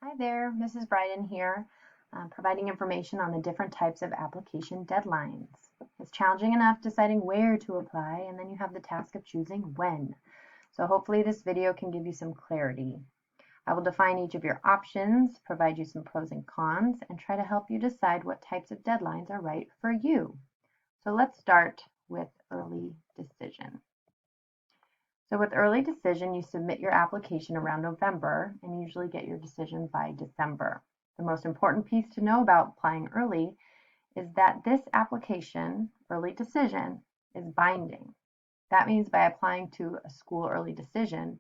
Hi there, Mrs. Bryden here, providing information on the different types of application deadlines. It's challenging enough deciding where to apply, and then you have the task of choosing when. So hopefully this video can give you some clarity. I will define each of your options, provide you some pros and cons, and try to help you decide what types of deadlines are right for you. So let's start with early decision. So with early decision, you submit your application around November and usually get your decision by December. The most important piece to know about applying early is that this application, early decision, is binding. That means by applying to a school early decision,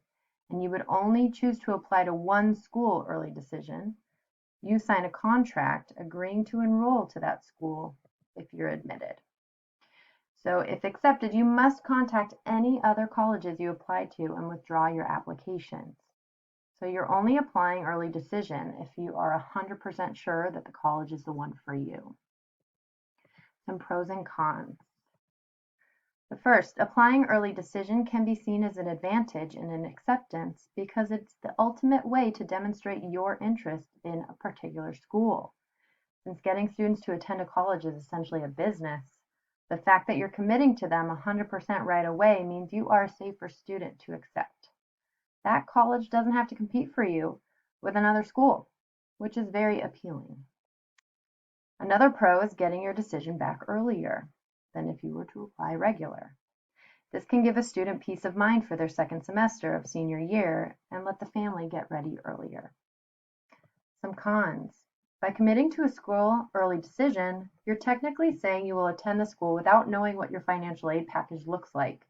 and you would only choose to apply to one school early decision, you sign a contract agreeing to enroll to that school if you're admitted. So if accepted, you must contact any other colleges you applied to and withdraw your applications. So you're only applying early decision if you are 100% sure that the college is the one for you. Some pros and cons. The first, applying early decision can be seen as an advantage in an acceptance because it's the ultimate way to demonstrate your interest in a particular school. Since getting students to attend a college is essentially a business, the fact that you're committing to them 100% right away means you are a safer student to accept. That college doesn't have to compete for you with another school, which is very appealing. Another pro is getting your decision back earlier than if you were to apply regular. This can give a student peace of mind for their second semester of senior year and let the family get ready earlier. Some cons. By committing to a school early decision, you're technically saying you will attend the school without knowing what your financial aid package looks like.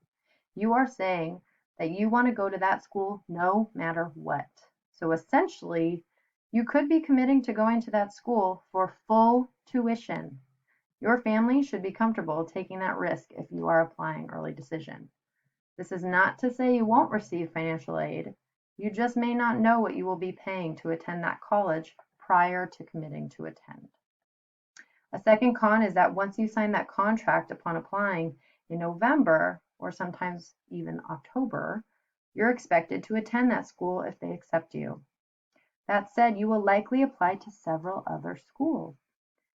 You are saying that you want to go to that school no matter what. So essentially, you could be committing to going to that school for full tuition. Your family should be comfortable taking that risk if you are applying early decision. This is not to say you won't receive financial aid. You just may not know what you will be paying to attend that college prior to committing to attend. A second con is that once you sign that contract upon applying in November, or sometimes even October, you're expected to attend that school if they accept you. That said, you will likely apply to several other schools.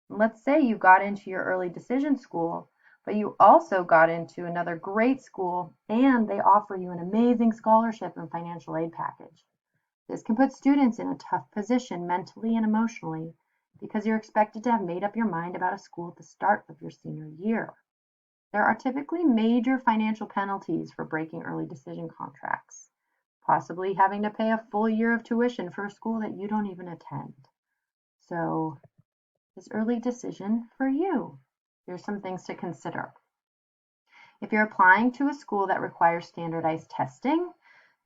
And let's say you got into your early decision school, but you also got into another great school and they offer you an amazing scholarship and financial aid package. This can put students in a tough position mentally and emotionally because you're expected to have made up your mind about a school at the start of your senior year. There are typically major financial penalties for breaking early decision contracts, possibly having to pay a full year of tuition for a school that you don't even attend. So, is early decision for you? Here's some things to consider. If you're applying to a school that requires standardized testing,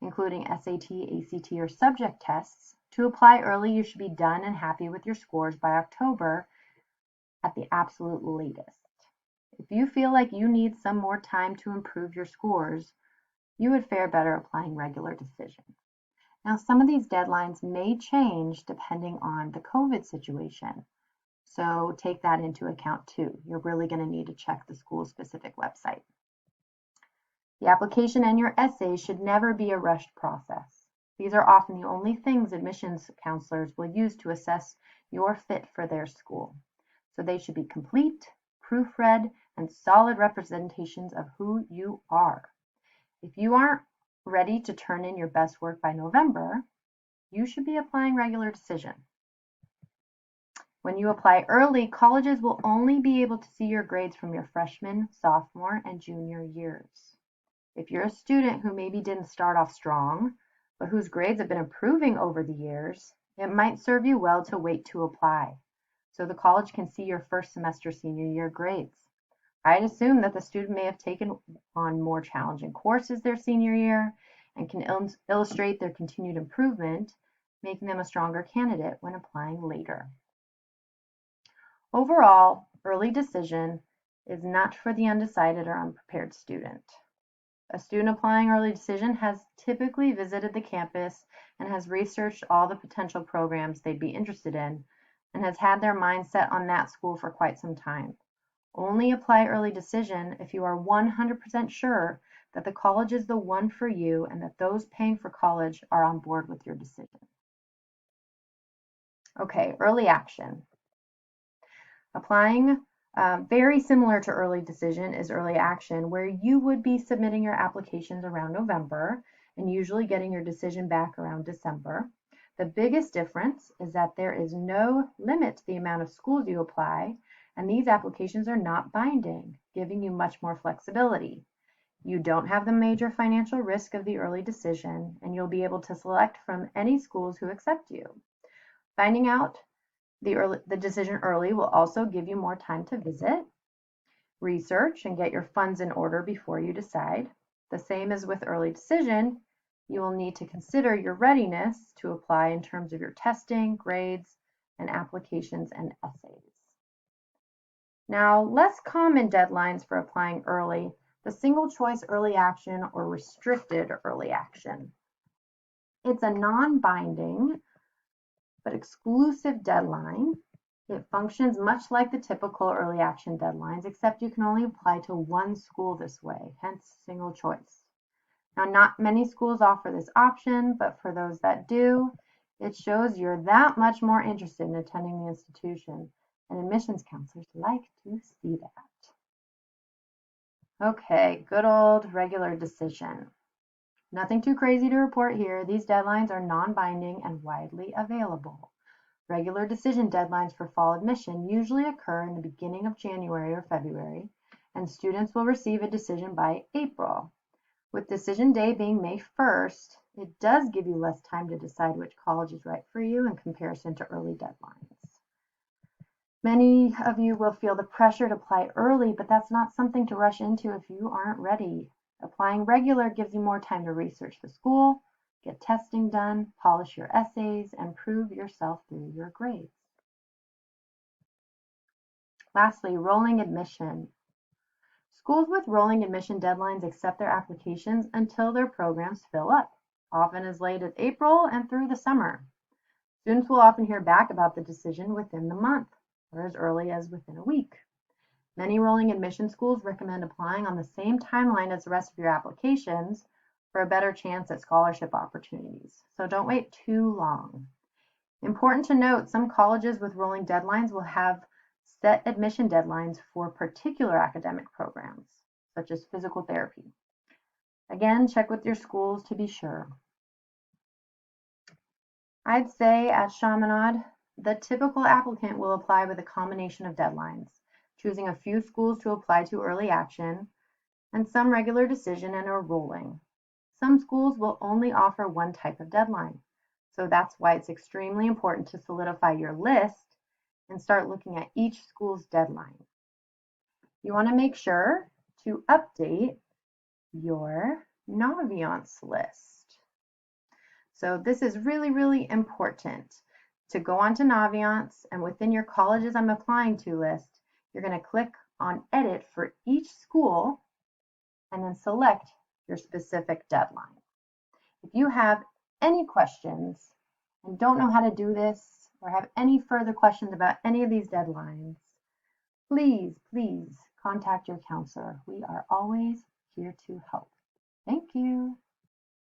including SAT, ACT, or subject tests, to apply early, you should be done and happy with your scores by October at the absolute latest. If you feel like you need some more time to improve your scores, you would fare better applying regular decision. Now, some of these deadlines may change depending on the COVID situation, so take that into account too. You're really going to need to check the school-specific website. The application and your essay should never be a rushed process. These are often the only things admissions counselors will use to assess your fit for their school. So they should be complete, proofread, and solid representations of who you are. If you aren't ready to turn in your best work by November, you should be applying regular decision. When you apply early, colleges will only be able to see your grades from your freshman, sophomore, and junior years. If you're a student who maybe didn't start off strong, but whose grades have been improving over the years, it might serve you well to wait to apply, so the college can see your first semester senior year grades. I'd assume that the student may have taken on more challenging courses their senior year and can illustrate their continued improvement, making them a stronger candidate when applying later. Overall, early decision is not for the undecided or unprepared student. A student applying early decision has typically visited the campus and has researched all the potential programs they'd be interested in and has had their mind set on that school for quite some time. Only apply early decision if you are 100% sure that the college is the one for you and that those paying for college are on board with your decision. Okay, early action. Applying, very similar to early decision is early action, where you would be submitting your applications around November and usually getting your decision back around December. The biggest difference is that there is no limit to the amount of schools you apply, and these applications are not binding, giving you much more flexibility. You don't have the major financial risk of the early decision, and you'll be able to select from any schools who accept you. Finding out the decision early will also give you more time to visit, research, and get your funds in order before you decide. The same as with early decision, you will need to consider your readiness to apply in terms of your testing, grades, and applications and essays. Now, less common deadlines for applying early, the single choice early action or restricted early action. It's a non-binding but exclusive deadline. It functions much like the typical early action deadlines, except you can only apply to one school this way, hence single choice. Now, not many schools offer this option, but for those that do, it shows you're that much more interested in attending the institution, and admissions counselors like to see that. Okay, good old regular decision. Nothing too crazy to report here. These deadlines are non-binding and widely available. Regular decision deadlines for fall admission usually occur in the beginning of January or February, and students will receive a decision by April. With decision day being May 1st, it does give you less time to decide which college is right for you in comparison to early deadlines. Many of you will feel the pressure to apply early, but that's not something to rush into if you aren't ready. Applying regular gives you more time to research the school, get testing done, polish your essays, and prove yourself through your grades. Lastly, rolling admission. Schools with rolling admission deadlines accept their applications until their programs fill up, often as late as April and through the summer. Students will often hear back about the decision within the month, or as early as within a week. Many rolling admission schools recommend applying on the same timeline as the rest of your applications for a better chance at scholarship opportunities. So don't wait too long. Important to note, some colleges with rolling deadlines will have set admission deadlines for particular academic programs, such as physical therapy. Again, check with your schools to be sure. I'd say at Chaminade, the typical applicant will apply with a combination of deadlines, choosing a few schools to apply to early action, and some regular decision and a rolling. Some schools will only offer one type of deadline, so that's why it's extremely important to solidify your list and start looking at each school's deadline. You want to make sure to update your Naviance list. So this is really, really important to go onto Naviance, and within your colleges I'm applying to list, you're going to click on edit for each school and then select your specific deadline. If you have any questions and don't know how to do this or have any further questions about any of these deadlines, please contact your counselor. We are always here to help. Thank you.